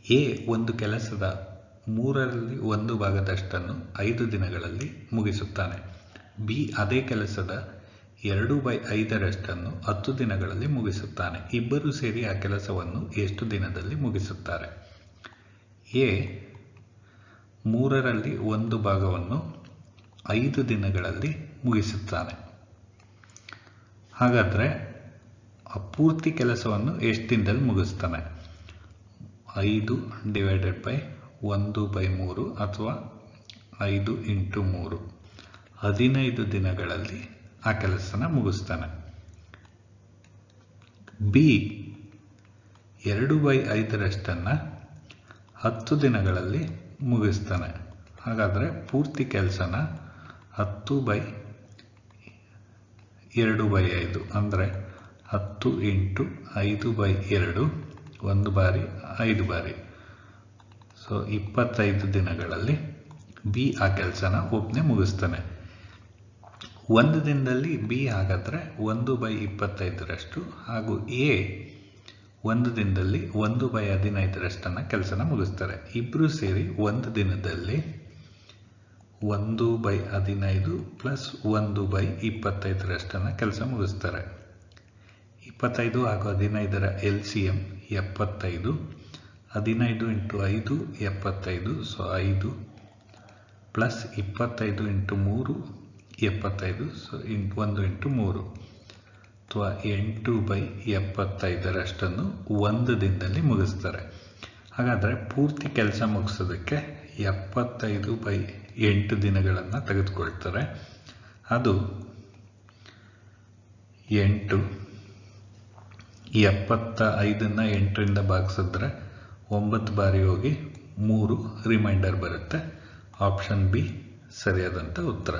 A ಒಂದು ಕೆಲಸದ 1/3 5 ದಿನಗಳಲ್ಲಿ ಮುಗಿಸುತ್ತಾನೆ. ಬಿ ಅದೇ ಕೆಲಸದ 2/5 10 ದಿನಗಳಲ್ಲಿ ಮುಗಿಸುತ್ತಾನೆ. ಇಬ್ಬರು ಸೇರಿ ಆ ಕೆಲಸವನ್ನು ಎಷ್ಟು ದಿನದಲ್ಲಿ ಮುಗಿಸುತ್ತಾರೆ? ಎ 1/3 5 ದಿನಗಳಲ್ಲಿ ಮುಗಿಸುತ್ತಾನೆ. ಹಾಗಾದರೆ ಆ ಪೂರ್ತಿ ಕೆಲಸವನ್ನು ಎಷ್ಟು ದಿನದಲ್ಲಿ ಮುಗಿಸ್ತಾನೆ? 5/1/3 ಅಥವಾ 5 × 3 15 ದಿನಗಳಲ್ಲಿ ಆ ಕೆಲಸನ ಮುಗಿಸ್ತಾನೆ. ಬಿ 2/5 10 ದಿನಗಳಲ್ಲಿ ಮುಗಿಸ್ತಾನೆ. ಹಾಗಾದರೆ ಪೂರ್ತಿ ಕೆಲಸನ 10/2/5 ಅಂದರೆ 10 × 5/2 1 ಬಾರಿ 5 ಬಾರಿ, ಸೊ 25 ದಿನಗಳಲ್ಲಿ ಬಿ ಆ ಕೆಲಸನ ಒಬ್ಬನೇ ಮುಗಿಸ್ತಾನೆ. ಒಂದು ದಿನದಲ್ಲಿ ಬಿ ಹಾಗಾದರೆ 1/25 ಹಾಗೂ ಎ ಒಂದು ದಿನದಲ್ಲಿ 1/15 ಕೆಲಸನ ಮುಗಿಸ್ತಾರೆ. ಇಬ್ಬರು ಸೇರಿ ಒಂದು ದಿನದಲ್ಲಿ 1/15 + 1/25 ಕೆಲಸ ಮುಗಿಸ್ತಾರೆ. 25 ಹಾಗೂ 15ರ LCM 75, 15 × 5 75, ಸೊ 5 + 25 × 3 75, ಸೊ 1 × 3 ಅಥವಾ 8/75 ಒಂದು ದಿನದಲ್ಲಿ ಮುಗಿಸ್ತಾರೆ. ಹಾಗಾದರೆ ಪೂರ್ತಿ ಕೆಲಸ ಮುಗಿಸೋದಕ್ಕೆ 75/8 ದಿನಗಳನ್ನು ತೆಗೆದುಕೊಳ್ತಾರೆ. ಅದು 8. 75ನ್ನು 8ರಿಂದ ಭಾಗಿಸಿದ್ರೆ 9 ಬಾರಿ ಹೋಗಿ 3 ರಿಮೈಂಡರ್ ಬರುತ್ತೆ. ಆಪ್ಷನ್ ಬಿ ಸರಿಯಾದಂಥ ಉತ್ತರ.